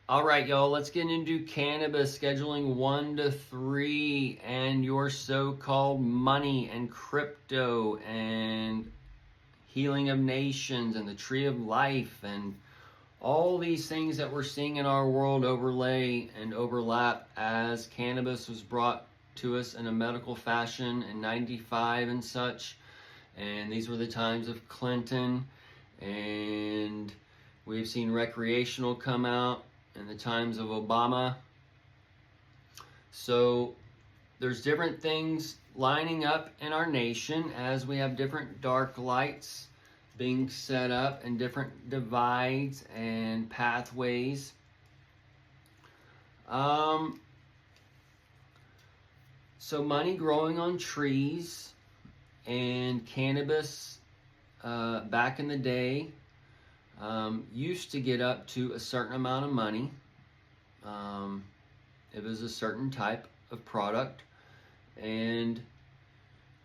All right, y'all, let's get into cannabis scheduling 1 to 3 and your so-called money and crypto and healing of nations and the tree of life and all these things that we're seeing in our world overlay and overlap as cannabis was brought to us in a medical fashion in 95 and such. And these were the times of Clinton, and we've seen recreational come out in the times of Obama. So there's different things lining up in our nation as we have different dark lights being set up and different divides and pathways. So money growing on trees and cannabis back in the day used to get up to a certain amount of money. It was a certain type of product,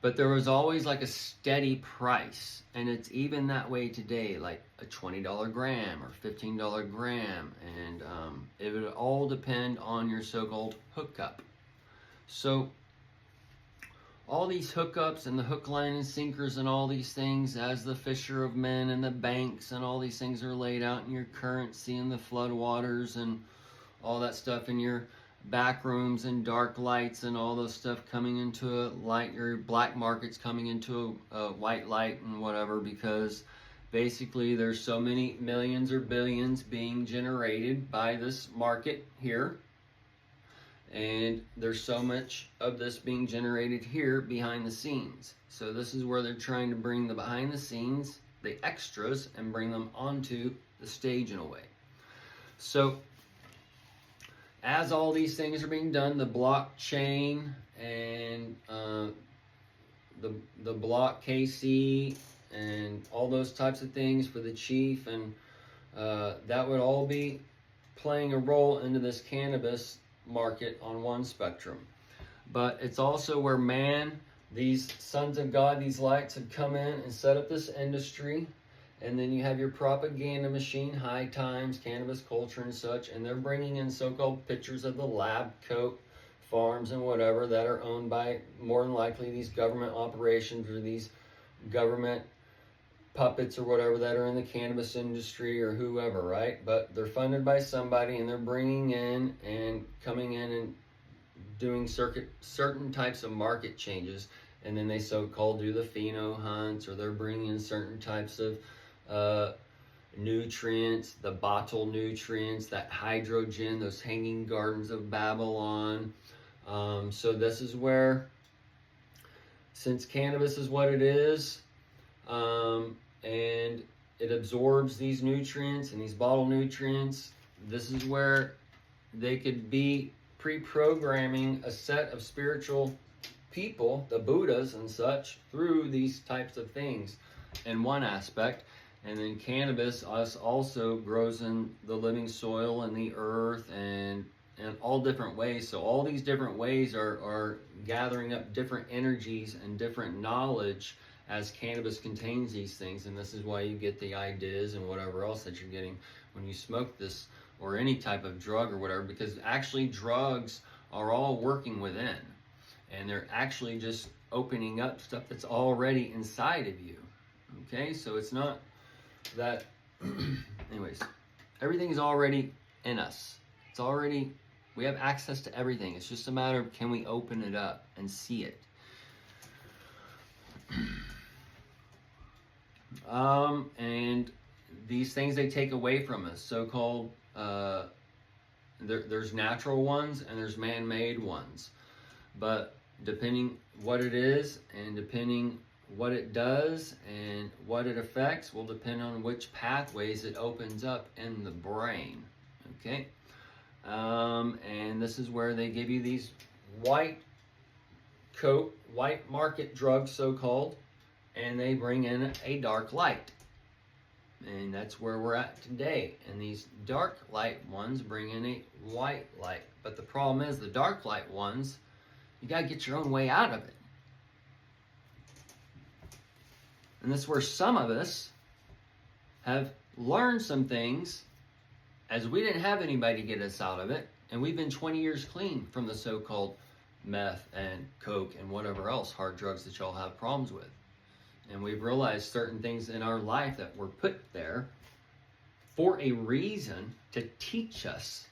but there was always like a steady price, and it's even that way today, like a $20 gram or $15 gram, and it would all depend on your so-called hookup. So all these hookups and the hook, line, and sinkers and all these things as the fisher of men and the banks and all these things are laid out in your currency and the floodwaters and all that stuff in your back rooms and dark lights and all those stuff coming into a light, your black markets coming into a white light and whatever, because basically there's so many millions or billions being generated by this market here. And there's so much of this being generated here behind the scenes. So this is where they're trying to bring the behind the scenes, the extras, and bring them onto the stage in a way. So as all these things are being done, the blockchain and the block KC and all those types of things for the chief, and that would all be playing a role into this cannabis market on one spectrum. But it's also where these sons of God, these lights have come in and set up this industry, and then you have your propaganda machine, High Times, Cannabis Culture and such, and they're bringing in so-called pictures of the lab coat farms and whatever that are owned by more than likely these government operations or these government puppets or whatever that are in the cannabis industry or whoever, right? But they're funded by somebody, and they're bringing in and coming in and doing certain types of market changes, and then they so-called do the pheno hunts, or they're bringing in certain types of nutrients, the bottle nutrients, that hydrogen, those hanging gardens of Babylon. So this is where, since cannabis is what it is, and it absorbs these nutrients and these bottle nutrients, this is where they could be pre-programming a set of spiritual people, the Buddhas and such, through these types of things in one aspect. And then cannabis also grows in the living soil and the earth and all different ways. So all these different ways are gathering up different energies and different knowledge as cannabis contains these things. And this is why you get the ideas and whatever else that you're getting when you smoke this or any type of drug or whatever, because actually drugs are all working within, and they're actually just opening up stuff that's already inside of you. Okay, so it's not that anyways, everything's already in us. It's already, we have access to everything. It's just a matter of, can we open it up and see it? And these things they take away from us, so-called there's natural ones and there's man-made ones, but depending what it is and depending what it does and what it affects will depend on which pathways it opens up in the brain. Okay, and this is where they give you these white market drugs, so-called, and they bring in a dark light. And that's where we're at today. And these dark light ones bring in a white light. But the problem is, the dark light ones, you got to get your own way out of it. And this is where some of us have learned some things as we didn't have anybody to get us out of it, and we've been 20 years clean from the so-called meth and coke and whatever else hard drugs that y'all have problems with. And we've realized certain things in our life that were put there for a reason, to teach us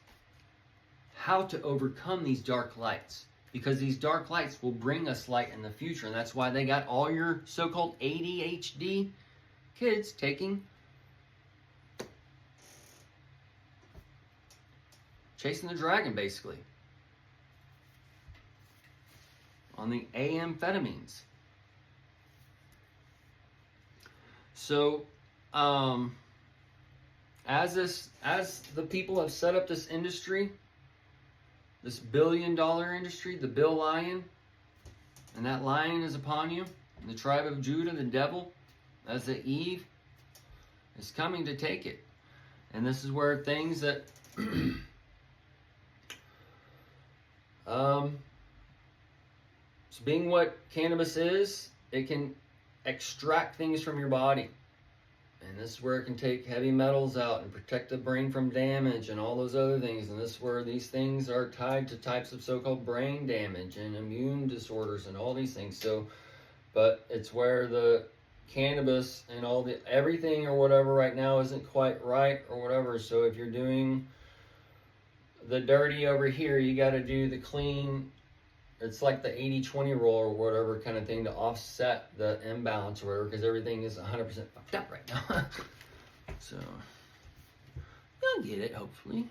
how to overcome these dark lights. Because these dark lights will bring us light in the future. And that's why they got all your so-called ADHD kids taking, chasing the dragon, basically, on the amphetamines. So, as the people have set up this industry, this billion-dollar industry, the Bill Lion, and that lion is upon you, and the tribe of Judah, the devil, as the Eve, is coming to take it. And this is where things that so being what cannabis is, it can extract things from your body. And this is where it can take heavy metals out and protect the brain from damage and all those other things. And this is where these things are tied to types of so-called brain damage and immune disorders and all these things. So, but it's where the cannabis and all the everything or whatever right now isn't quite right or whatever. So if you're doing the dirty over here, you got to do the clean. It's like the 80-20 rule or whatever kind of thing to offset the imbalance or whatever, because everything is 100% fucked up right now. So, you'll get it, hopefully.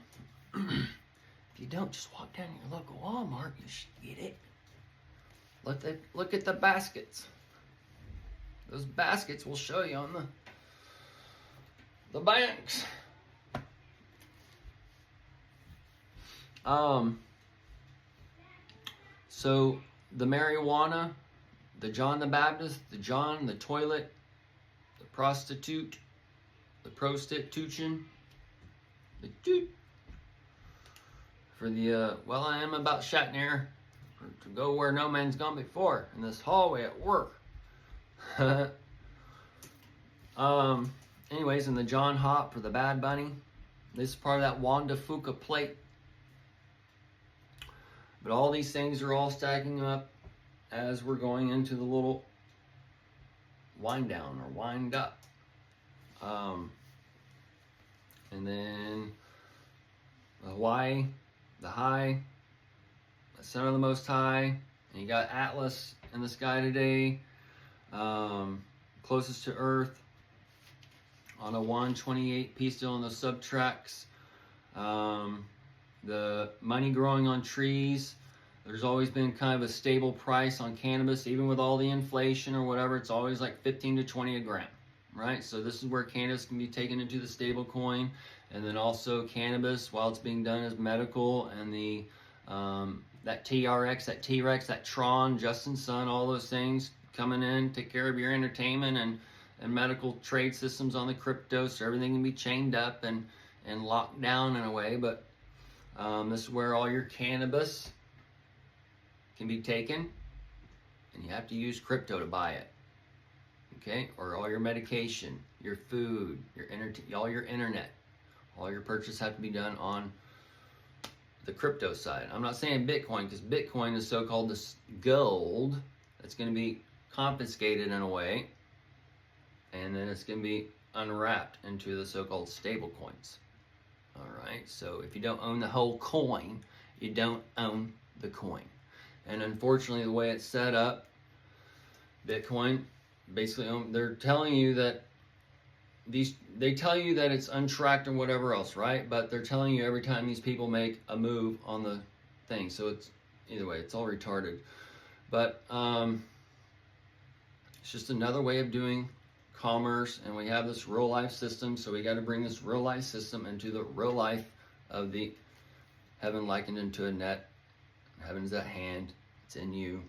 If you don't, just walk down to your local Walmart. You should get it. Look at the baskets. Those baskets will show you on the banks. So the marijuana, the John the Baptist, the John, the toilet, the prostitute, the prostitution, the doot. For the, well, I am about Shatner to go where no man's gone before, in this hallway at work. Anyways, in the John Hop for the Bad Bunny, this is part of that Wanda Fuca plate. But all these things are all stacking up as we're going into the little wind down or wind up. And then Hawaii, the high, the Son of the Most High, and you got Atlas in the sky today, closest to Earth, on a 128 piece still in the subtracks. The money growing on trees. There's always been kind of a stable price on cannabis, even with all the inflation or whatever. It's always like 15 to 20 a gram, right? So this is where cannabis can be taken into the stable coin, and then also cannabis, while it's being done as medical, and the that TRX, that T-Rex, that Tron, Justin Sun, all those things coming in, take care of your entertainment and medical trade systems on the crypto, so everything can be chained up and locked down in a way. But this is where all your cannabis can be taken, and you have to use crypto to buy it, okay? Or all your medication, your food, all your internet, all your purchases have to be done on the crypto side. I'm not saying Bitcoin, because Bitcoin is so-called this gold that's going to be confiscated in a way, and then it's going to be unwrapped into the so-called stable coins. All right, so if you don't own the whole coin, you don't own the coin. And unfortunately, the way it's set up, Bitcoin, basically, they're telling you that they tell you that it's untracked and whatever else, right? But they're telling you every time these people make a move on the thing. So it's, either way, it's all retarded. But it's just another way of doing commerce, and we have this real life system, so we got to bring this real life system into the real life of the heaven likened into a net. Heaven's at hand, it's in you.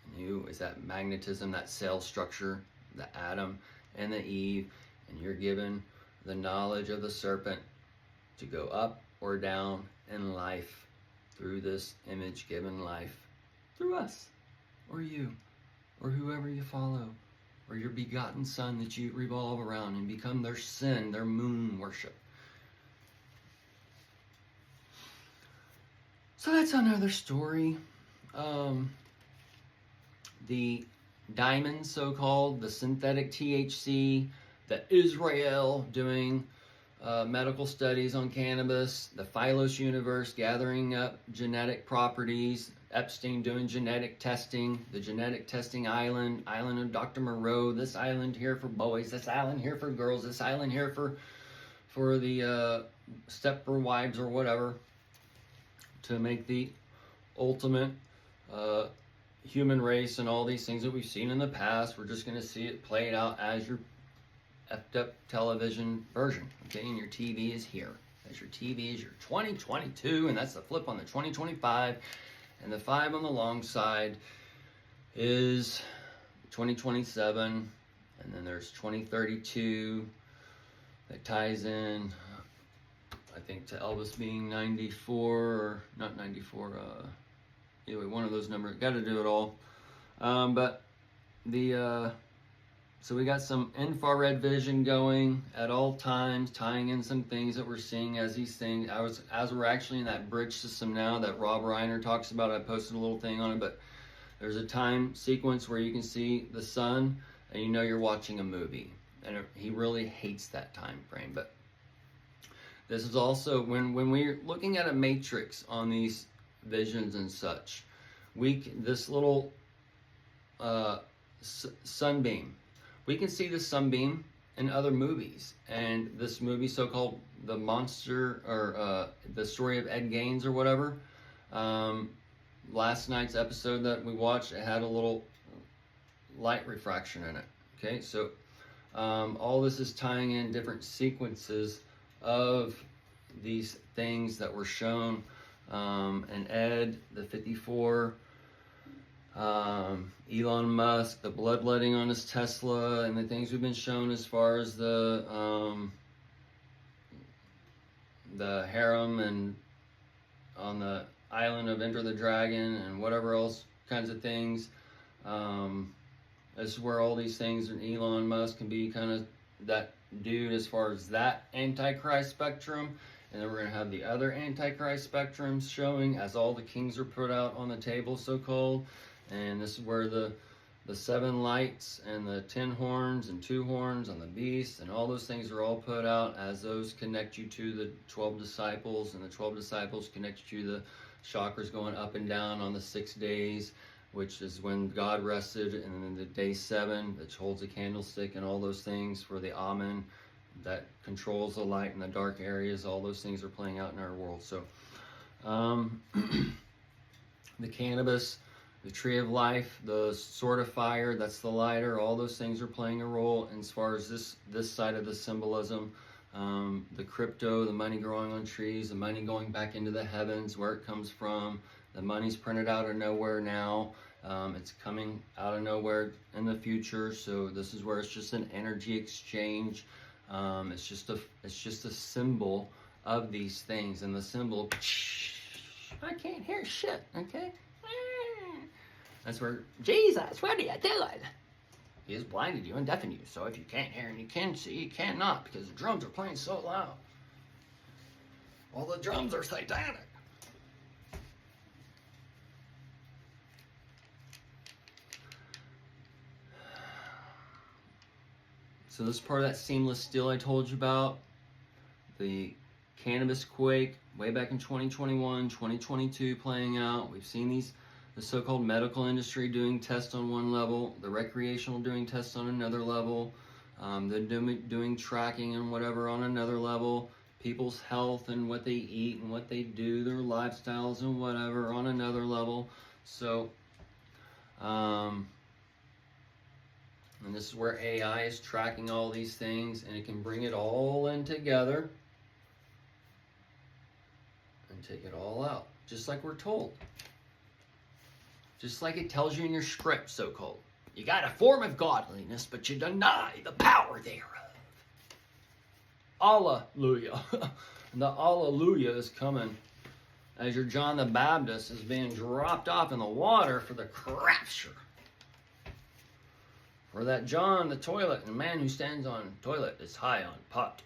And you is that magnetism, that cell structure, the atom and the Eve, and you're given the knowledge of the serpent to go up or down in life through this image given life, through us, or you, or whoever you follow, or your begotten son that you revolve around and become their sin, their moon worship. So that's another story. The diamonds, so-called, the synthetic THC, the Israel doing medical studies on cannabis, the Phylos universe gathering up genetic properties, Epstein doing genetic testing, the genetic testing island of Dr. Moreau, this island here for boys, this island here for girls, this island here for the stepper wives or whatever, to make the ultimate human race, and all these things that we've seen in the past. We're just going to see it played out as your effed up television version. Okay, and your TV is here. As your TV is your 2022, and that's the flip on the 2025, and the 5 on the long side is 2027, and then there's 2032 that ties in, I think, to Elvis being 94, or not 94, anyway, one of those numbers. Got to do it all. But the so we got some infrared vision going at all times, tying in some things that we're seeing as these things. As we're actually in that bridge system now that Rob Reiner talks about. I posted a little thing on it, but there's a time sequence where you can see the sun, and you know you're watching a movie. And he really hates that time frame. But this is also when we're looking at a matrix on these visions and such, this little sunbeam, we can see the sunbeam in other movies. And this movie, so-called The Monster, or the story of Ed Gaines or whatever, last night's episode that we watched, it had a little light refraction in it. Okay, so all this is tying in different sequences of these things that were shown. And Ed, the 54, Elon Musk, the bloodletting on his Tesla, and the things we've been shown as far as the harem and on the island of Enter the Dragon and whatever else kinds of things. This is where all these things, and Elon Musk can be kind of that dude as far as that Antichrist spectrum. And then we're going to have the other Antichrist spectrums showing as all the kings are put out on the table, so-called. And this is where the 7 lights and the 10 horns and 2 horns on the beast and all those things are all put out, as those connect you to the 12 disciples, and the 12 disciples connect you to the chakras going up and down on the 6 days, which is when God rested, and then the day 7, which holds a candlestick and all those things for the Amen that controls the light in the dark areas. All those things are playing out in our world. So the cannabis, the tree of life, the sword of fire, that's the lighter, all those things are playing a role. And as far as this side of the symbolism, the crypto, the money growing on trees, the money going back into the heavens, where it comes from, the money's printed out of nowhere now. It's coming out of nowhere in the future. So this is where it's just an energy exchange. It's just a symbol of these things, and the symbol, I can't hear shit, okay? That's where, Jesus, what are you doing? He has blinded you and deafened you, so if you can't hear and you can see, you cannot, because the drums are playing so loud. Well, the drums are satanic. So this is part of that seamless steel I told you about. The cannabis quake way back in 2021, 2022 playing out. We've seen the so-called medical industry doing tests on one level, the recreational doing tests on another level, the doing tracking and whatever on another level, people's health and what they eat and what they do, their lifestyles and whatever on another level. So, and this is where AI is tracking all these things, and it can bring it all in together and take it all out, just like we're told. Just like it tells you in your script, so-called. You got a form of godliness, but you deny the power thereof. Hallelujah. And the hallelujah is coming as your John the Baptist is being dropped off in the water for the rapture. For that John the toilet, and man who stands on toilet is high on pot.